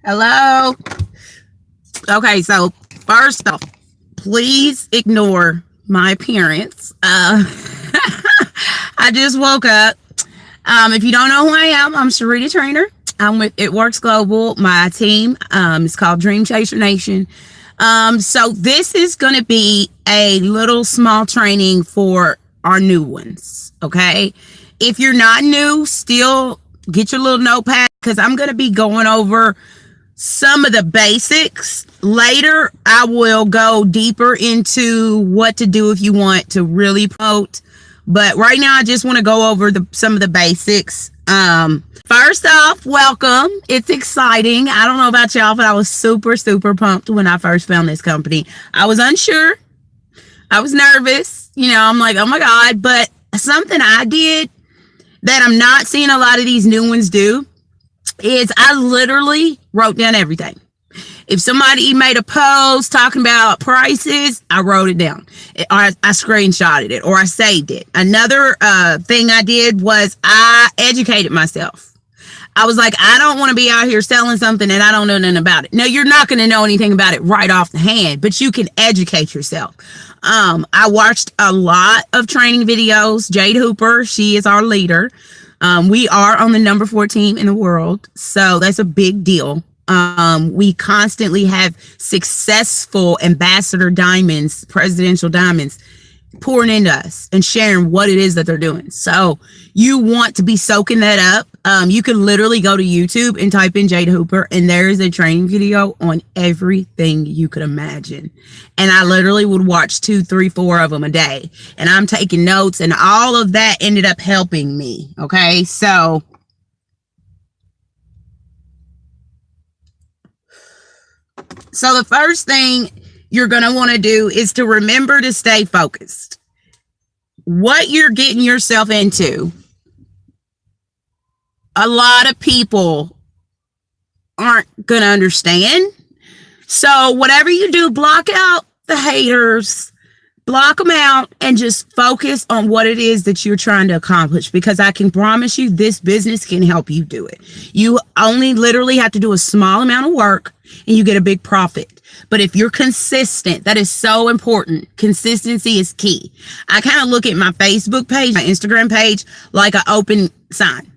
Hello. Okay, so first off, please ignore my appearance. I just woke up. If you don't know who I am, I'm Sharita Trainer. I'm with It Works Global. My team is called Dream Chaser Nation. So this is going to be a little small training for our new ones. Okay. If you're not new, still get your little notepad because I'm going to be going over some of the basics. Later, I will go deeper into what to do if you want to really promote. But right now, I just want to go over some of the basics. First off, welcome. It's exciting. I don't know about y'all, but I was super pumped when I first found this company. I was unsure. I was nervous. I'm like, oh my God. But something I did that I'm not seeing a lot of these new ones do is I literally wrote down everything. If somebody made a post talking about prices, I wrote it down, or I screenshotted it, or I saved it. Another thing I did was I educated myself. I was like, I don't want to be out here selling something and I don't know nothing about it. No, you're not going to know anything about it right off the hand, but you can educate yourself. I watched a lot of training videos. Jade Hooper, she is our leader. We are on the number 4 team in the world, so that's a big deal. We constantly have successful ambassador diamonds, presidential diamonds pouring into us and sharing what it is that they're doing. So you want to be soaking that up. You can literally go to YouTube and type in Jade Hooper, and there is a training video on everything you could imagine. And I literally would watch 2, 3, 4 of them a day, and I'm taking notes, and all of that ended up helping me. Okay, so the first thing you're going to want to do is to remember to stay focused. What you're getting yourself into, a lot of people aren't going to understand. So whatever you do, block out the haters, block them out, and just focus on what it is that you're trying to accomplish, because I can promise you this business can help you do it. You only literally have to do a small amount of work and you get a big profit. But if you're consistent, that is so important. Consistency is key. I kind of look at my Facebook page, my Instagram page, like an open sign.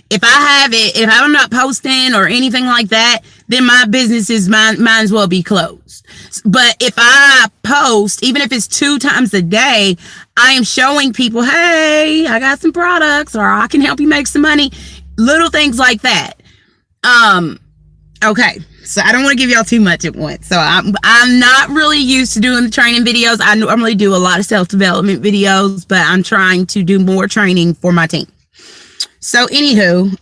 If I'm not posting or anything like that, then my business is might as well be closed. But if I post, even if it's 2 times a day, I am showing people, hey, I got some products, or I can help you make some money. Little things like that. Okay, so I don't want to give y'all too much at once. So I'm not really used to doing the training videos. I normally do a lot of self-development videos, but I'm trying to do more training for my team. So anywho,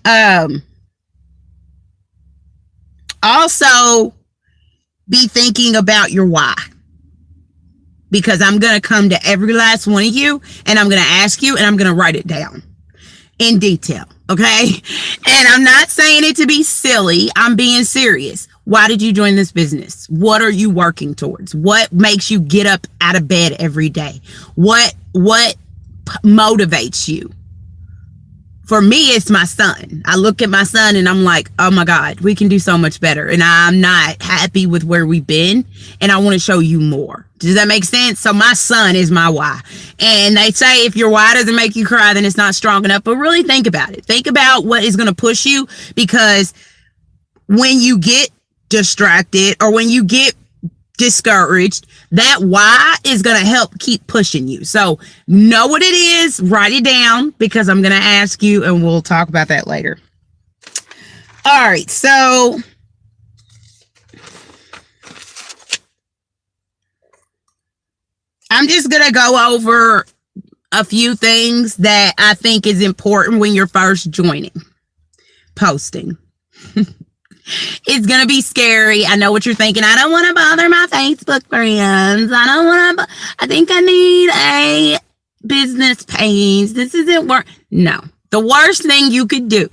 also be thinking about your why, because I'm going to come to every last one of you and I'm going to ask you and I'm going to write it down in detail. Okay. And I'm not saying it to be silly. I'm being serious. Why did you join this business? What are you working towards? What makes you get up out of bed every day? What motivates you? For me, it's my son. I look at my son and I'm like, oh my God, we can do so much better. And I'm not happy with where we've been. And I want to show you more. Does that make sense? So my son is my why. And they say if your why doesn't make you cry, then it's not strong enough. But really think about it. Think about what is going to push you, because when you get distracted or when you get discouraged, that why is going to help keep pushing you. So know what it is, write it down, because I'm going to ask you and we'll talk about that later. All right, so I'm just going to go over a few things that I think is important when you're first joining. Posting. It's going to be scary. I know what you're thinking. I don't want to bother my Facebook friends. I think I need a business page. This isn't work. No, the worst thing you could do,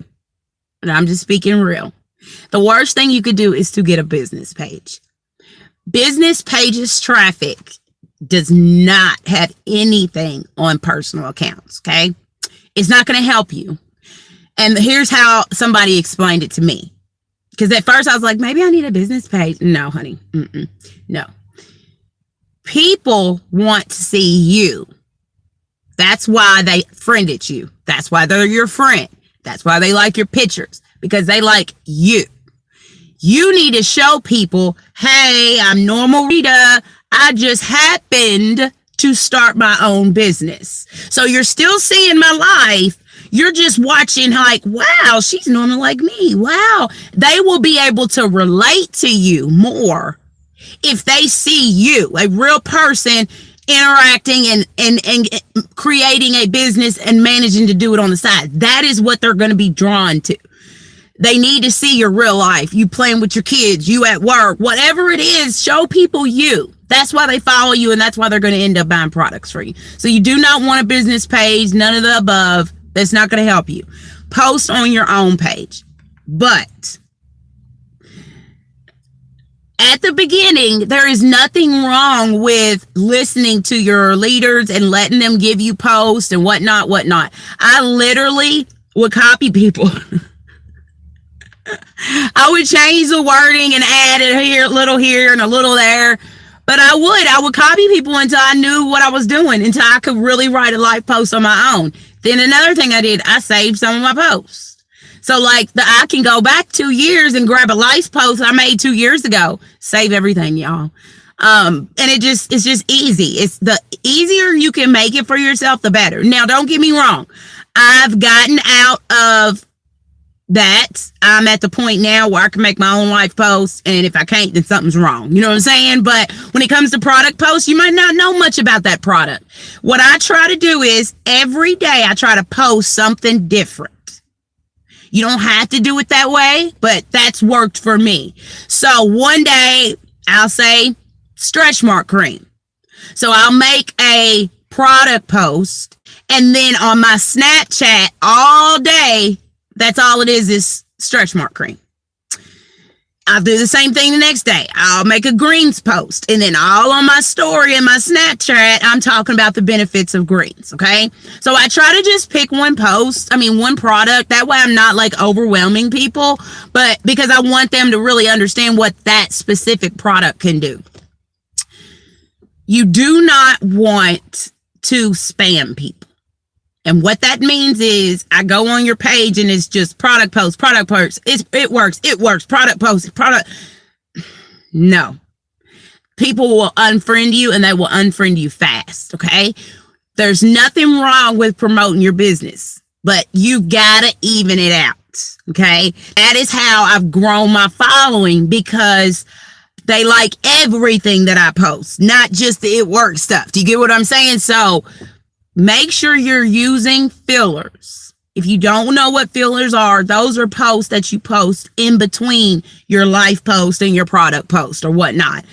and I'm just speaking real, the worst thing you could do is to get a business page. Business pages traffic does not have anything on personal accounts. Okay. It's not going to help you. And here's how somebody explained it to me. Because at first I was like, maybe I need a business page. No, honey. No. People want to see you. That's why they friended you. That's why they're your friend. That's why they like your pictures, because they like you. You need to show people, hey, I'm Normal Rita. I just happened to start my own business. So you're still seeing my life. You're just watching like, wow, she's normal like me. Wow. They will be able to relate to you more if they see you, a real person, interacting and creating a business and managing to do it on the side. That is what they're going to be drawn to. They need to see your real life, you playing with your kids, you at work, whatever it is. Show people you. That's why they follow you, and that's why they're going to end up buying products for you. So you do not want a business page, none of the above. That's not going to help you. Post on your own page. But at the beginning, there is nothing wrong with listening to your leaders and letting them give you posts and whatnot. I literally would copy people. I would change the wording and add it here, a little here and a little there. But I would copy people until I knew what I was doing, until I could really write a live post on my own. Then another thing I did, I saved some of my posts. So like I can go back 2 years and grab a live post I made 2 years ago, save everything, y'all. And it's just easy. It's the easier you can make it for yourself, the better. Now, don't get me wrong. I've gotten out of that. I'm at the point now where I can make my own live posts, and if I can't, then something's wrong. You know what I'm saying? But when it comes to product posts, you might not know much about that product. What I try to do is every day I try to post something different. You don't have to do it that way, but that's worked for me. So one day I'll say stretch mark cream. So I'll make a product post, and then on my Snapchat all day, that's all it is stretch mark cream. I'll do the same thing the next day. I'll make a greens post, and then all on my story and my Snapchat, I'm talking about the benefits of greens. Okay. So I try to just pick one product. That way I'm not like overwhelming people, but because I want them to really understand what that specific product can do. You do not want to spam people. And what that means is I go on your page and it's just product post. It works. Product post, product. No. People will unfriend you, and they will unfriend you fast. Okay. There's nothing wrong with promoting your business, but you gotta even it out. Okay. That is how I've grown my following, because they like everything that I post, not just the it works stuff. Do you get what I'm saying? So make sure you're using fillers. If you don't know what fillers are, those are posts that you post in between your life post and your product post or whatnot.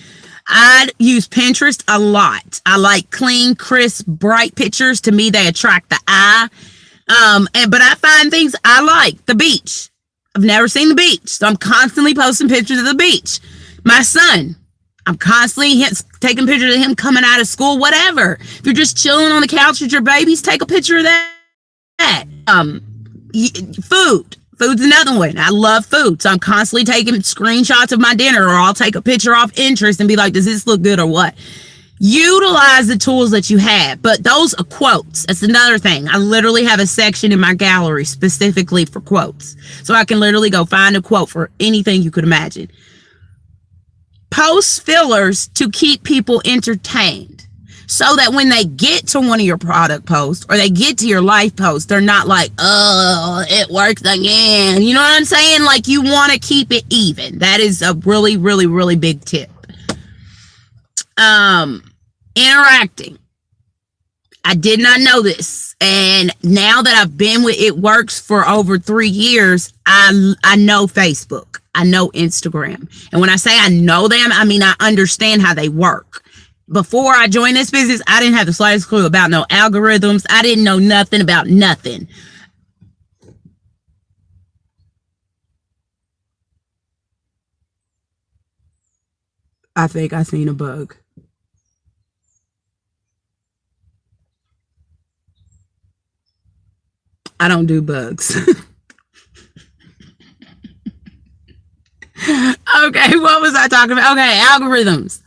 I use Pinterest a lot. I like clean, crisp, bright pictures. To me, they attract the eye. But I find things I like. The beach. I've never seen the beach, so I'm constantly posting pictures of the beach. My son, I'm constantly taking pictures of him coming out of school, whatever. If you're just chilling on the couch with your babies, take a picture of that. Food's another one. I love food. So I'm constantly taking screenshots of my dinner, or I'll take a picture off Pinterest and be like, does this look good or what? Utilize the tools that you have. But those are quotes. That's another thing. I literally have a section in my gallery specifically for quotes. So I can literally go find a quote for anything you could imagine. Post fillers to keep people entertained, so that when they get to one of your product posts or they get to your life post, they're not like, oh, it works again. You know what I'm saying? Like, you want to keep it even. That is a really, really, really big tip. Interacting. I did not know this. And now that I've been with It Works for over 3 years, I know Facebook. I know Instagram. And when I say I know them, I mean I understand how they work. Before I joined this business, I didn't have the slightest clue about no algorithms. I didn't know nothing about nothing. I think I seen a bug. I don't do bugs. Okay, what was I talking about? Okay, algorithms.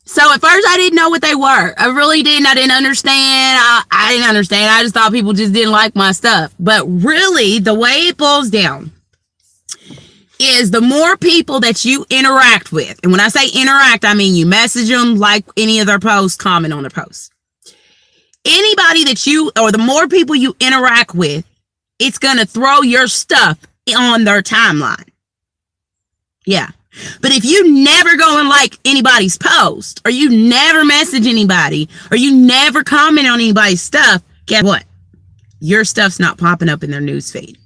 So at first I didn't know what they were. I really didn't. I didn't understand. I didn't understand. I just thought people just didn't like my stuff. But really, the way it boils down is the more people that you interact with, and when I say interact, I mean you message them, like any of their posts, comment on their posts. Anybody that you, or the more people you interact with, it's going to throw your stuff on their timeline. Yeah. But if you never go and like anybody's post, or you never message anybody, or you never comment on anybody's stuff, guess what? Your stuff's not popping up in their news feed.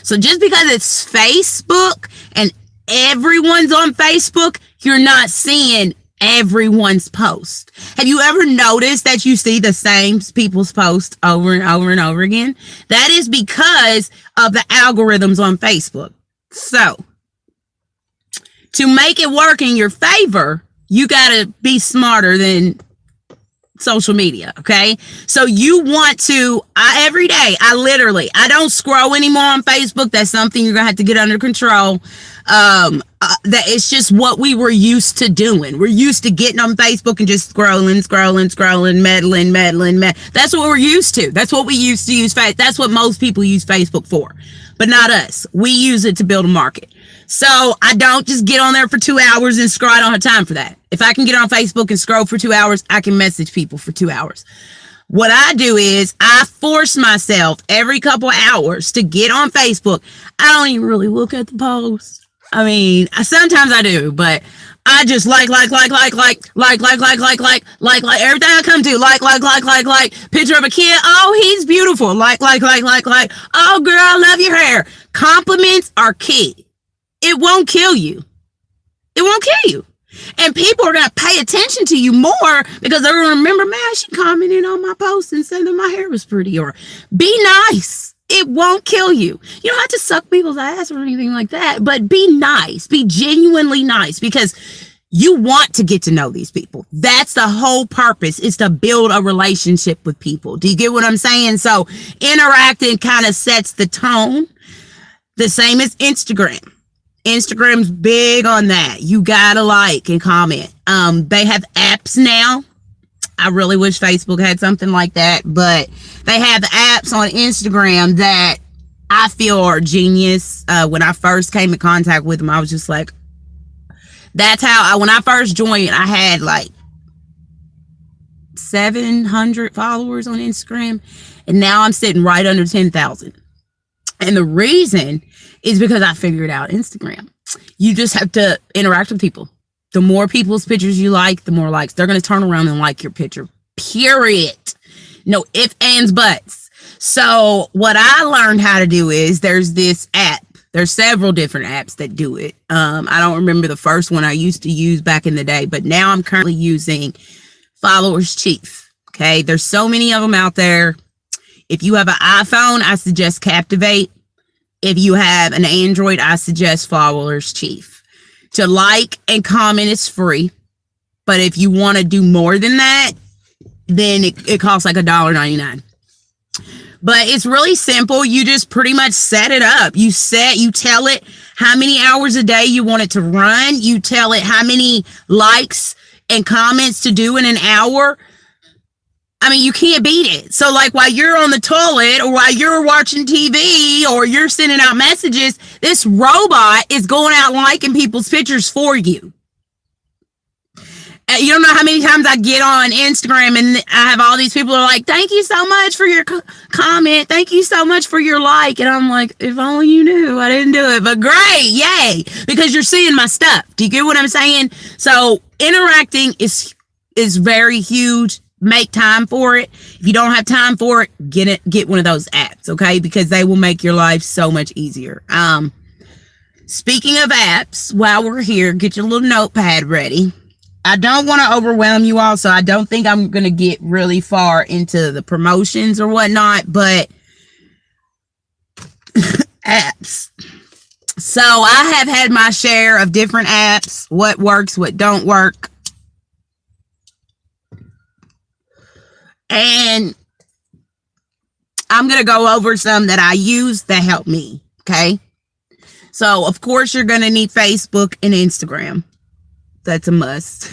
So just because it's Facebook and everyone's on Facebook, you're not seeing everyone's post. Have you ever noticed that you see the same people's posts over and over and over again? That is because of the algorithms on Facebook. So to make it work in your favor, you got to be smarter than social media. Okay. So you want to, every day, I don't scroll anymore on Facebook. That's something you're going to have to get under control. That it's just what we were used to doing. We're used to getting on Facebook and just scrolling, meddling. That's what we're used to. That's what we used to use. That's what most people use Facebook for, but not us. We use it to build a market. So I don't just get on there for 2 hours and scroll. I don't have time for that. If I can get on Facebook and scroll for 2 hours, I can message people for 2 hours. What I do is I force myself every couple of hours to get on Facebook. I don't even really look at the post. I mean, sometimes I do, but I just like everything I come to, like, picture of a kid. Oh, he's beautiful. Like, oh, girl, I love your hair. Compliments are key. It won't kill you. It won't kill you. And people are going to pay attention to you more because they're going to remember, man, she commented on my post and said that my hair was pretty. Or be nice. It won't kill you. You don't have to suck people's ass or anything like that, but be nice. Be genuinely nice because you want to get to know these people. That's the whole purpose, is to build a relationship with people. Do you get what I'm saying? So interacting kind of sets the tone. The same as Instagram. Instagram's big on that. You gotta like and comment. They have apps now. I really wish Facebook had something like that, but they have apps on Instagram that I feel are genius. When I first came in contact with them, I was just like, that's how when I first joined, I had like 700 followers on Instagram, and now I'm sitting right under 10,000. And the reason is because I figured out Instagram. You just have to interact with people. The more people's pictures you like, the more likes. They're going to turn around and like your picture. Period. No ifs, ands, buts. So what I learned how to do is there's this app. There's several different apps that do it. I don't remember the first one I used to use back in the day, but now I'm currently using Followers Chief. Okay. There's so many of them out there. If you have an iPhone, I suggest Captivate. If you have an Android, I suggest Followers Chief. To like and comment is free. But if you want to do more than that, then it costs like $1.99. But it's really simple. You just pretty much set it up. You tell it how many hours a day you want it to run. You tell it how many likes and comments to do in an hour. I mean, you can't beat it. So like while you're on the toilet or while you're watching TV or you're sending out messages, this robot is going out liking people's pictures for you. You don't know how many times I get on Instagram and I have all these people are like, thank you so much for your comment. Thank you so much for your like. And I'm like, if only you knew, I didn't do it, but great. Yay. Because you're seeing my stuff. Do you get what I'm saying? So interacting is very huge. Make time for it. If you don't have time for it, get one of those apps, okay? Because they will make your life so much easier. Speaking of apps, while we're here, get your little notepad ready. I don't want to overwhelm you all, so I don't think I'm going to get really far into the promotions or whatnot, but apps. So I have had my share of different apps, what works, what don't work. And I'm going to go over some that I use that help me. Okay. So, of course, you're going to need Facebook and Instagram. That's a must.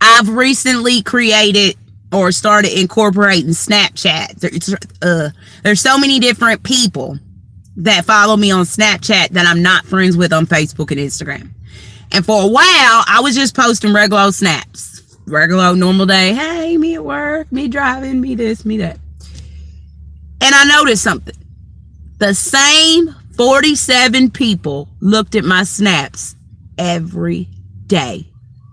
I've recently created or started incorporating Snapchat. There's so many different people that follow me on Snapchat that I'm not friends with on Facebook and Instagram. And for a while, I was just posting regular snaps. Regular, normal day. Hey, me at work, me driving, me this, me that. And I noticed something. The same 47 people looked at my snaps every day,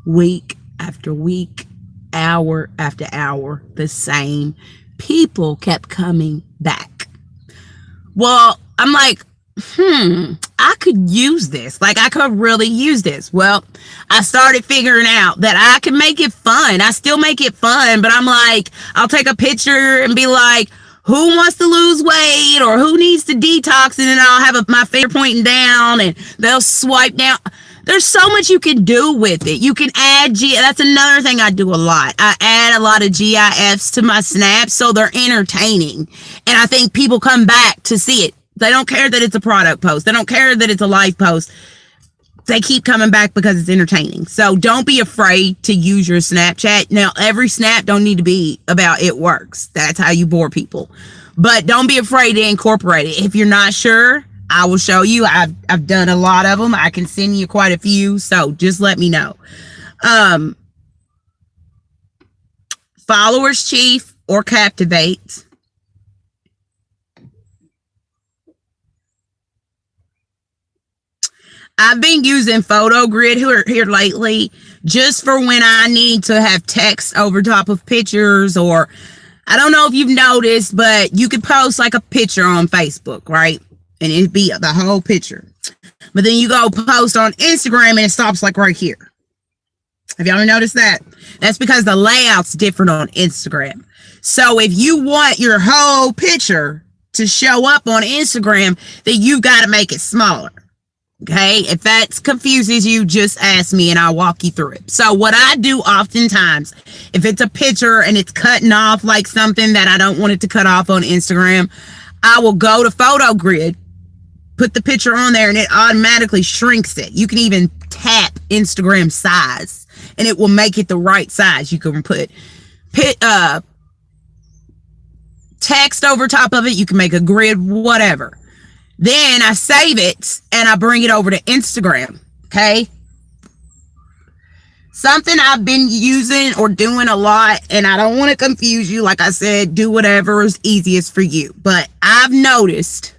week after week, hour after hour. The same people kept coming back. Well, I'm like, I could use this. Like, I could really use this. Well, I started figuring out that I can make it fun. I still make it fun, but I'm like, I'll take a picture and be like, who wants to lose weight or who needs to detox? And then I'll have my finger pointing down and they'll swipe down. There's so much you can do with it. You can add that's another thing I do a lot. I add a lot of GIFs to my snaps so they're entertaining. And I think people come back to see it. They don't care that it's a product post. They don't care that it's a life post. They keep coming back because it's entertaining. So don't be afraid to use your Snapchat. Now, every snap don't need to be about it works. That's how you bore people. But don't be afraid to incorporate it. If you're not sure, I will show you. I've done a lot of them. I can send you quite a few. So just let me know. Followers Chief or Captivate. I've been using PhotoGrid here lately just for when I need to have text over top of pictures, or I don't know if you've noticed, but you could post like a picture on Facebook, right? And it'd be the whole picture. But then you go post on Instagram and it stops like right here. Have y'all ever noticed that? That's because the layout's different on Instagram. So if you want your whole picture to show up on Instagram, then you've got to make it smaller. Okay, if that confuses you, just ask me and I'll walk you through it. So what I do oftentimes, if it's a picture and it's cutting off like something that I don't want it to cut off on Instagram, I will go to PhotoGrid, put the picture on there, and it automatically shrinks it. You can even tap Instagram size and it will make it the right size. You can put text over top of it. You can make a grid, whatever. Then I save it and I bring it over to Instagram. Okay. Something I've been using or doing a lot, and I don't want to confuse you. Like I said, do whatever is easiest for you. But I've noticed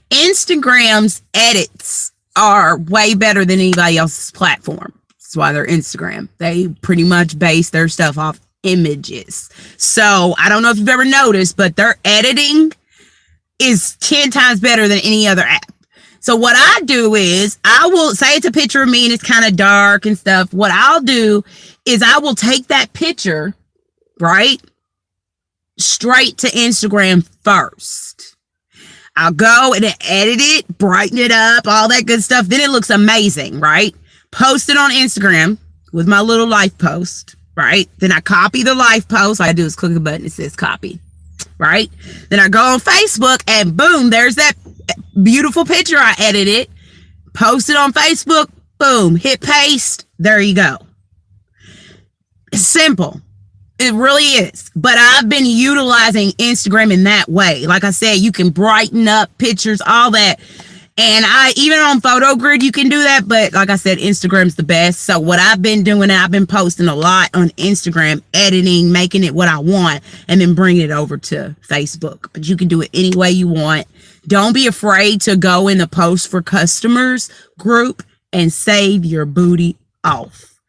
Instagram's edits are way better than anybody else's platform. That's why they're Instagram. They pretty much base their stuff off images. So I don't know if you've ever noticed, but their editing is 10 times better than any other app. So what I do is I will say it's a picture of me and it's kind of dark and stuff. What I'll do is I will take that picture, right, straight to Instagram first. I'll go and edit it, brighten it up, all that good stuff. Then it looks amazing, right? Post it on Instagram with my little life post, right? Then I copy the life post. All I do is click a button. It says copy. Right? Then I go on Facebook and boom, there's that beautiful picture I edited, post it on Facebook, boom, hit paste, there you go. It's simple. It really is. But I've been utilizing Instagram in that way. Like I said, you can brighten up pictures, all that. And even on PhotoGrid, you can do that. But like I said, Instagram's the best. So what I've been doing, I've been posting a lot on Instagram, editing, making it what I want, and then bringing it over to Facebook. But you can do it any way you want. Don't be afraid to go in the post for customers group and save your booty off.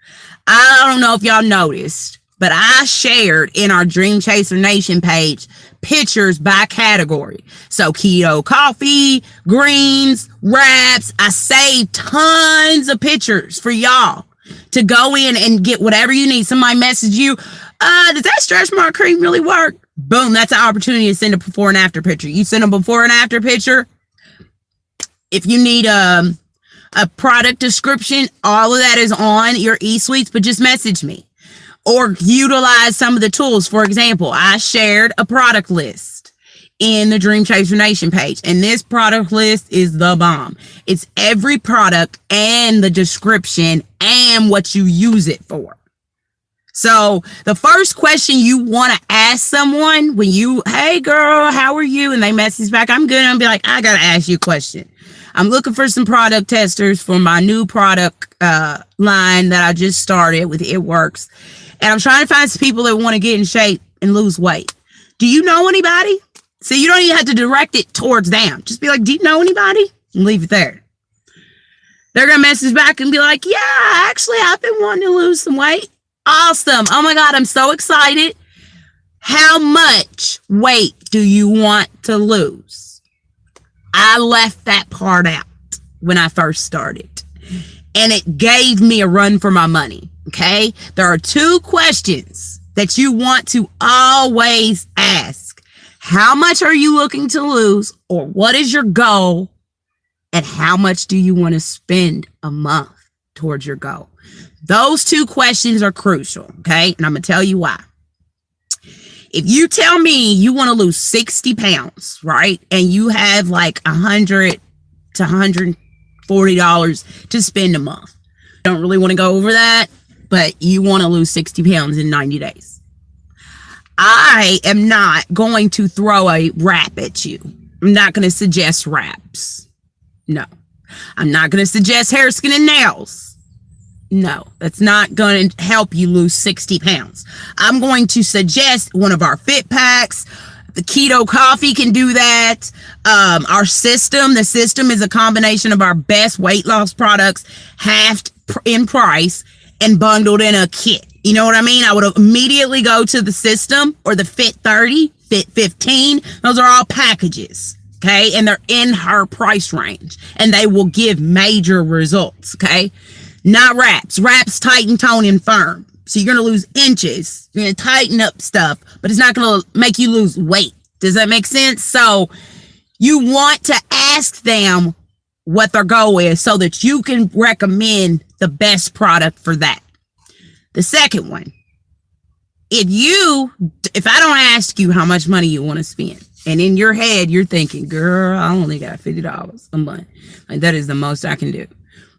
I don't know if y'all noticed, but I shared in our Dream Chaser Nation page pictures by category. So keto coffee, greens, wraps. I saved tons of pictures for y'all to go in and get whatever you need. Somebody message you, does that stretch mark cream really work? Boom, that's an opportunity to send a before and after picture. You send a before and after picture. If you need a product description, all of that is on your eSuites, but just message me. Or utilize some of the tools. For example, I shared a product list in the Dream Chaser Nation page. And this product list is the bomb. It's every product and the description and what you use it for. So the first question you want to ask someone when you, hey girl, how are you? And they message back, I'm good. I'll be like, I got to ask you a question. I'm looking for some product testers for my new product line that I just started with It Works. And I'm trying to find some people that want to get in shape and lose weight. Do you know anybody? So you don't even have to direct it towards them. Just be like, do you know anybody? And leave it there. They're going to message back and be like, yeah, actually, I've been wanting to lose some weight. Awesome. Oh my God, I'm so excited. How much weight do you want to lose? I left that part out when I first started, and it gave me a run for my money. Okay. There are 2 questions that you want to always ask. How much are you looking to lose, or what is your goal? And how much do you want to spend a month towards your goal? Those 2 questions are crucial, okay? And I'm going to tell you why. If you tell me you want to lose 60 pounds, right? And you have like $100 to $140 to spend a month. Don't really want to go over that, but you want to lose 60 pounds in 90 days. I am not going to throw a wrap at you. I'm not going to suggest wraps. No. I'm not going to suggest hair, skin, and nails. No, that's not going to help you lose 60 pounds. I'm going to suggest one of our fit packs. The keto coffee can do that. Our system, the system is a combination of our best weight loss products, halved in price and bundled in a kit. You know what I mean? I would immediately go to the system or the Fit 30, Fit 15. Those are all packages. Okay. And they're in her price range and they will give major results. Okay. Not wraps. Wraps tighten, tone, and firm. So you're going to lose inches. You're going to tighten up stuff, but it's not going to make you lose weight. Does that make sense? So you want to ask them what their goal is so that you can recommend the best product for that. The second one, if I don't ask you how much money you want to spend, and in your head, you're thinking, girl, I only got $50 a month. Like, that is the most I can do,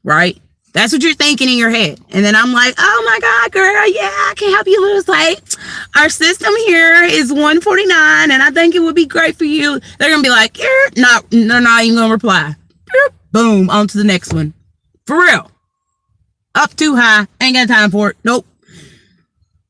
right? That's what you're thinking in your head. And then I'm like, oh my God, girl, yeah, I can help you lose weight. Our system here is $149, and I think it would be great for you. They're going to be like, they're not even going to reply. Boom, on to the next one. For real. Up too high. Ain't got time for it. Nope.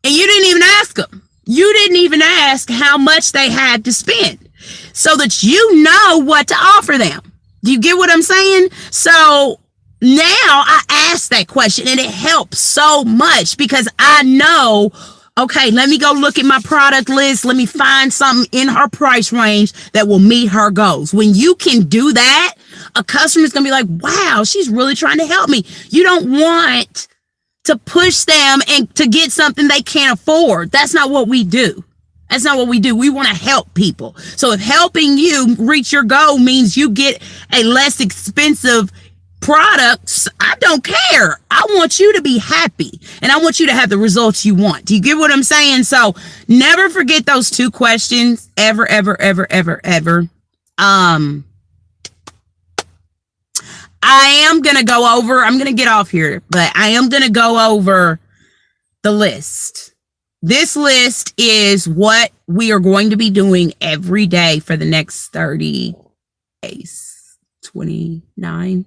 And you didn't even ask them. You didn't even ask how much they had to spend so that you know what to offer them. Do you get what I'm saying? So now I ask that question and it helps so much because I know, okay, let me go look at my product list. Let me find something in her price range that will meet her goals. When you can do that, a customer's going to be like, wow, she's really trying to help me. You don't want to push them and to get something they can't afford. That's not what we do. That's not what we do. We want to help people. So if helping you reach your goal means you get a less expensive products, I don't care. I want you to be happy and I want you to have the results you want. Do you get what I'm saying? So never forget those 2 questions ever. I'm going to get off here, but I am going to go over the list. This list is what we are going to be doing every day for the next 30 days, 29.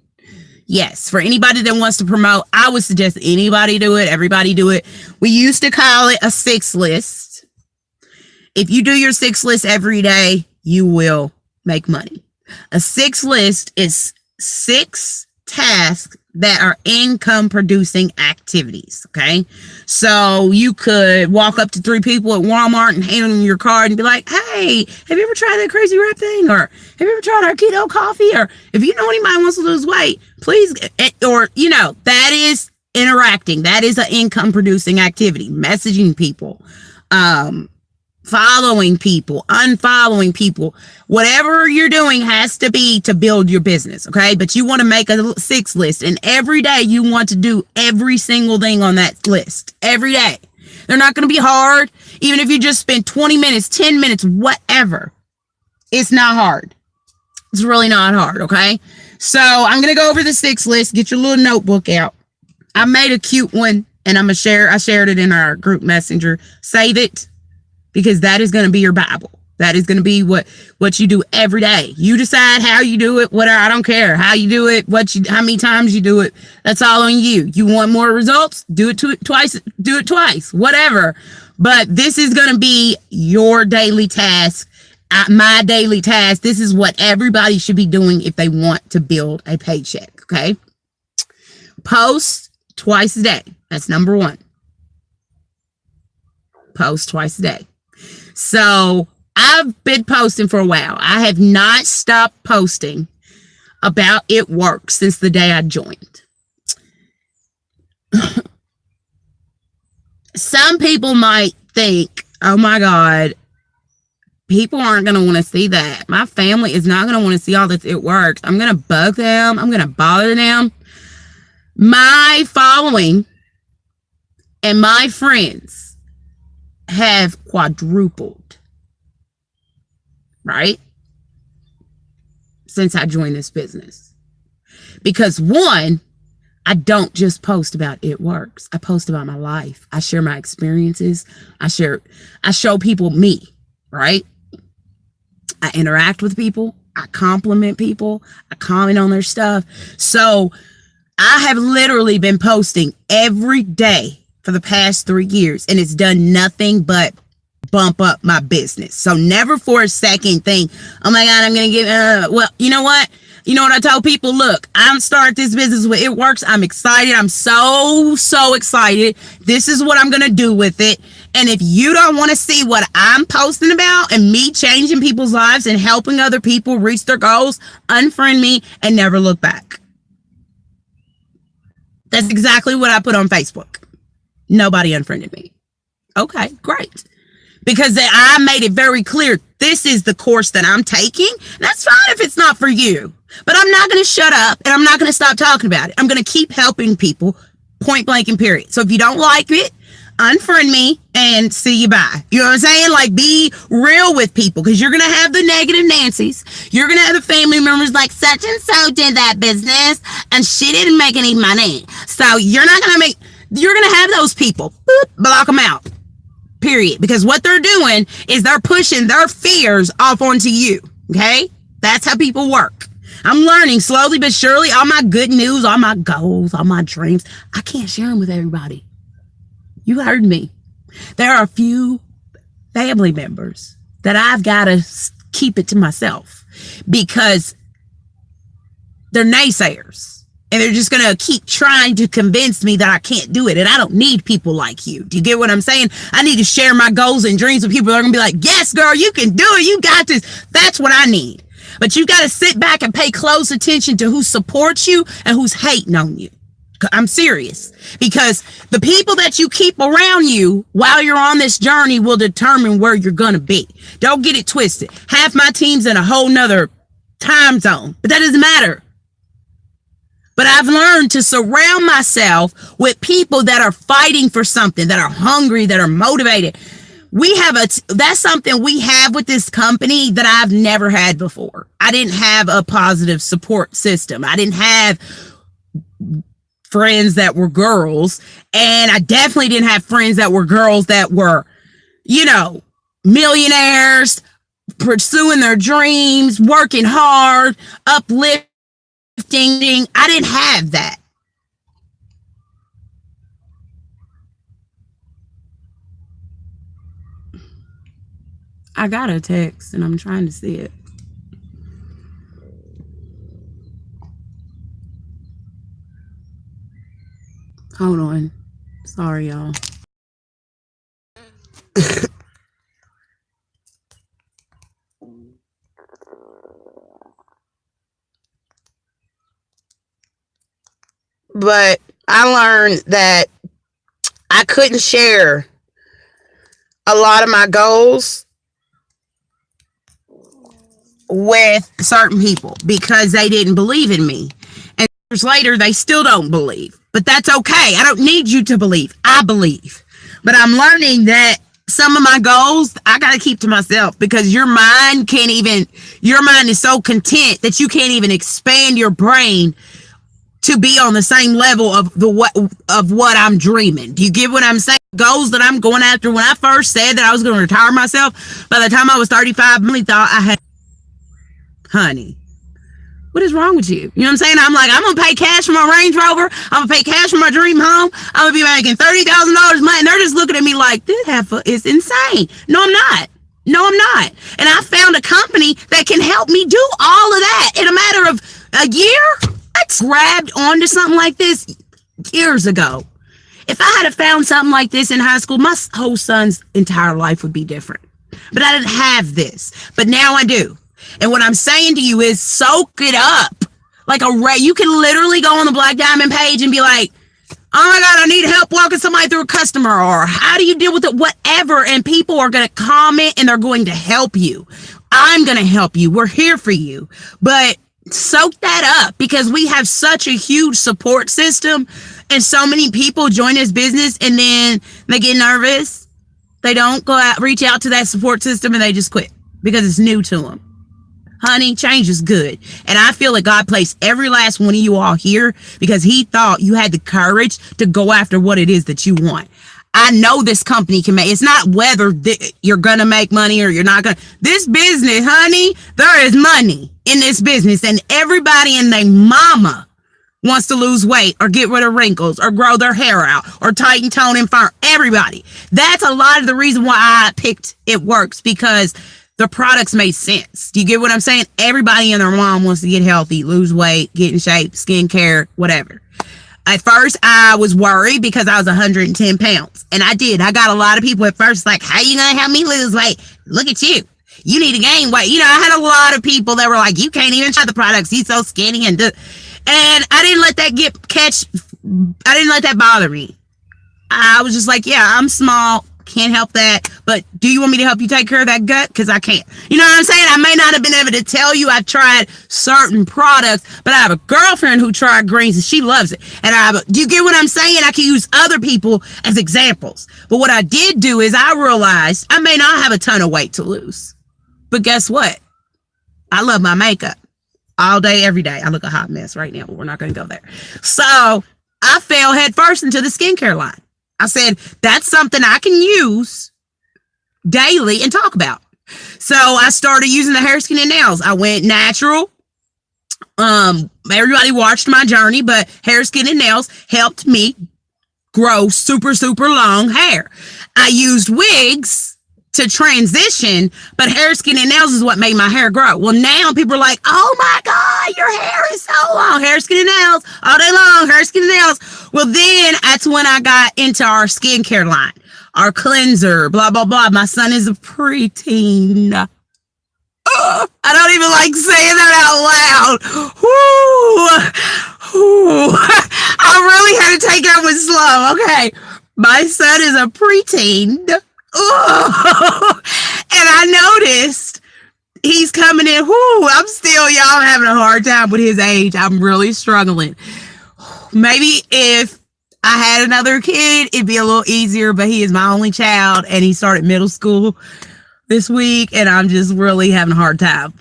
Yes, for anybody that wants to promote, I would suggest anybody do it. Everybody do it. We used to call it a 6 list. If you do your 6 list every day, you will make money. A 6 list is 6 tasks that are income producing activities. Okay. So you could walk up to 3 people at Walmart and hand them your card and be like, hey, have you ever tried that crazy wrap thing? Or have you ever tried our keto coffee? Or if you know anybody who wants to lose weight, please, or, that is interacting. That is an income producing activity, messaging people, following people, unfollowing people. Whatever you're doing has to be to build your business, okay? But you want to make a 6 list, and every day you want to do every single thing on that list. Every day. They're not going to be hard, even if you just spend 20 minutes, 10 minutes, whatever. It's not hard. It's really not hard, okay? So I'm going to go over the 6 list. Get your little notebook out. I made a cute one, and I'm going to share. I shared it in our group messenger. Save it, because that is going to be your Bible. That is going to be what you do every day. You decide how you do it, whatever. I don't care how you do it, how many times you do it. That's all on you. You want more results? Do it twice. Do it twice, whatever. But this is going to be your daily task. My daily task. This is what everybody should be doing if they want to build a paycheck. Okay. Post twice a day. That's number 1. Post twice a day. So I've been posting for a while. I have not stopped posting about It Works since the day I joined. Some people might think, oh my God, people aren't going to want to see that. My family is not going to want to see all this It Works. I'm going to bug them. I'm going to bother them. My following and my friends have quadrupled, right? Since I joined this business. Because 1, I don't just post about It Works. I post about my life. I share my experiences. I show people me, right? I interact with people. I compliment people. I comment on their stuff. So I have literally been posting every day for the past 3 years, and it's done nothing but bump up my business. So never for a second think, oh my God, I'm going to get, well, you know what? You know what I told people? Look, I'm starting this business with It Works. I'm excited. I'm so excited. This is what I'm going to do with it. And if you don't want to see what I'm posting about and me changing people's lives and helping other people reach their goals, unfriend me and never look back. That's exactly what I put on Facebook. Nobody unfriended me. Okay, great. Because I made it very clear, this is the course that I'm taking. That's fine if it's not for you. But I'm not going to shut up, and I'm not going to stop talking about it. I'm going to keep helping people, point blank and period. So if you don't like it, unfriend me and see you bye. You know what I'm saying? Like, be real with people, because you're going to have the negative Nancy's. You're going to have the family members like, such and so did that business and she didn't make any money. So you're going to have those people. Boop, block them out. Period. Because what they're doing is they're pushing their fears off onto you. Okay? That's how people work. I'm learning slowly but surely. All my good news, all my goals, all my dreams, I can't share them with everybody. You heard me. There are a few family members that I've got to keep it to myself because they're naysayers. And they're just going to keep trying to convince me that I can't do it. And I don't need people like you. Do you get what I'm saying? I need to share my goals and dreams with people that are going to be like, yes, girl, you can do it. You got this. That's what I need. But you got to sit back and pay close attention to who supports you and who's hating on you. I'm serious. Because the people that you keep around you while you're on this journey will determine where you're going to be. Don't get it twisted. Half my team's in a whole nother time zone. But that doesn't matter. But I've learned to surround myself with people that are fighting for something, that are hungry, that are motivated. That's something we have with this company that I've never had before. I didn't have a positive support system. I didn't have friends that were girls. And I definitely didn't have friends that were girls that were, millionaires, pursuing their dreams, working hard, uplifting. I didn't have that. I got a text and I'm trying to see it. Hold on. Sorry, y'all. But I learned that I couldn't share a lot of my goals with certain people because they didn't believe in me. And years later, they still don't believe. But that's okay. I don't need you to believe. I believe. But I'm learning that some of my goals I gotta keep to myself, because your mind is so content that you can't even expand your brain to be on the same level of what I'm dreaming. Do you get what I'm saying? Goals that I'm going after. When I first said that I was going to retire myself, by the time I was 35, I really thought I had, honey, what is wrong with you? You know what I'm saying? I'm like, I'm going to pay cash for my Range Rover. I'm going to pay cash for my dream home. I'm going to be making $30,000 a month. And they're just looking at me like, this heifer is insane. No, I'm not. No, I'm not. And I found a company that can help me do all of that in a matter of a year. I grabbed onto something like this years ago. If I had found something like this in high school, my whole son's entire life would be different. But I didn't have this. But now I do. And what I'm saying to you is soak it up. Like you can literally go on the Black Diamond page and be like, oh my God, I need help walking somebody through a customer, or how do you deal with it? Whatever. And people are going to comment and they're going to help you. I'm going to help you. We're here for you. But soak that up, because we have such a huge support system, and so many people join this business and then they get nervous. They don't reach out to that support system, and they just quit because it's new to them. Honey, change is good. And I feel like God placed every last one of you all here because he thought you had the courage to go after what it is that you want. I know this company can make, it's not whether you're going to make money or you're not going to. This business, honey, there is money in this business, and everybody and their mama wants to lose weight or get rid of wrinkles or grow their hair out or tighten, tone, and firm. Everybody. That's a lot of the reason why I picked It Works, because the products made sense. Do you get what I'm saying? Everybody and their mom wants to get healthy, lose weight, get in shape, skincare, whatever. At first, I was worried because I was 110 pounds. And I did. I got a lot of people at first like, how you going to help me lose weight? Look at you. You need to gain weight. You know, I had a lot of people that were like, you can't even try the products. He's so skinny. And I didn't let that I didn't let that bother me. I was just like, yeah, I'm small. Can't help that. But do you want me to help you take care of that gut? Because I can't. You know what I'm saying? I may not have been able to tell you I've tried certain products, but I have a girlfriend who tried greens and she loves it. And do you get what I'm saying? I can use other people as examples. But what I did do is I realized I may not have a ton of weight to lose. But guess what? I love my makeup all day, every day. I look a hot mess right now, but we're not going to go there. So I fell head first into the skincare line. I said, that's something I can use daily and talk about. So I started using the hair, skin, and nails. I went natural. Everybody watched my journey, but hair, skin, and nails helped me grow super, super long hair. I used wigs to transition, but hair, skin, and nails is what made my hair grow. Well, now people are like, oh my God, your hair is so long. Hair, skin, and nails all day long. Hair, skin, and nails. Well, then that's when I got into our skincare line, our cleanser, blah, blah, blah. My son is a preteen. I don't even like saying that out loud. I really had to take it with slow. Okay. My son is a preteen. And I noticed he's coming in. I'm still, y'all, having a hard time with his age. I'm really struggling. Maybe if I had another kid, it'd be a little easier, but he is my only child and he started middle school this week and I'm just really having a hard time.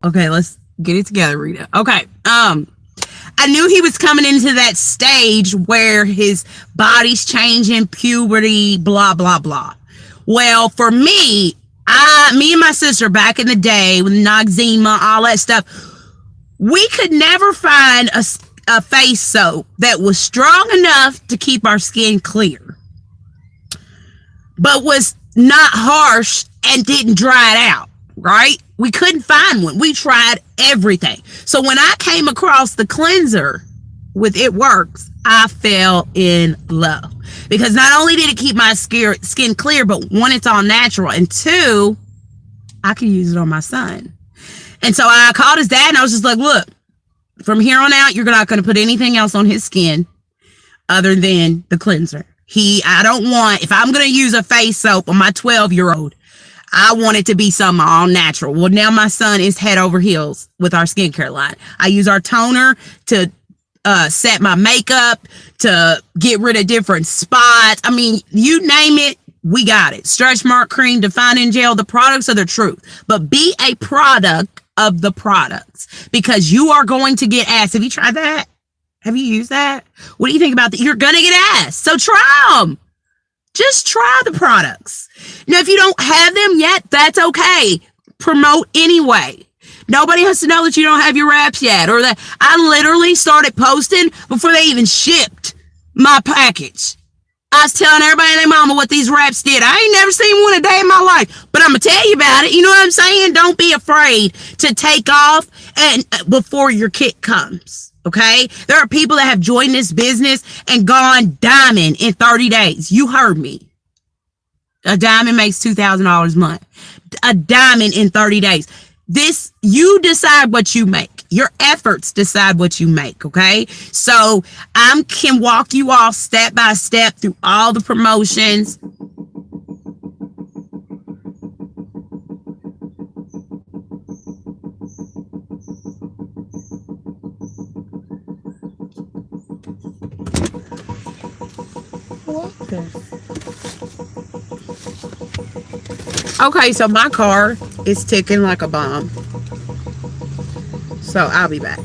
Okay, let's get it together, Rita. Okay. I knew he was coming into that stage where his body's changing, puberty, blah, blah, blah. Well, for me and my sister back in the day with Noxzema, all that stuff, we could never find a face soap that was strong enough to keep our skin clear, but was not harsh and didn't dry it out, right? We couldn't find one. We tried everything. So when I came across the cleanser with It Works, I fell in love. Because not only did it keep my skin clear, but one, it's all natural, and two, I can use it on my son. And so I called his dad and I was just like, look, from here on out, you're not going to put anything else on his skin other than the cleanser. I don't want, if I'm going to use a face soap on my 12-year-old, I want it to be something all natural. Well, now my son is head over heels with our skincare line. I use our toner to set my makeup, to get rid of different spots. I mean, you name it, we got it. Stretch mark cream, defining gel, the products are the truth. But be a product of the products, because you are going to get asked. Have you tried that? Have you used that? What do you think about that? You're going to get asked. So try them. Just try the products. Now, if you don't have them yet, that's okay. Promote anyway. Nobody has to know that you don't have your wraps yet, or that I literally started posting before they even shipped my package. I was telling everybody and their mama what these wraps did. I ain't never seen one a day in my life, but I'm gonna tell you about it. You know what I'm saying? Don't be afraid to take off and before your kit comes. Okay? There are people that have joined this business and gone diamond in 30 days. You heard me. A diamond makes $2,000 a month. A diamond in 30 days. This, you decide what you make. Your efforts decide what you make, okay? So I can walk you all step by step through all the promotions. Okay, so my car is ticking like a bomb. So I'll be back.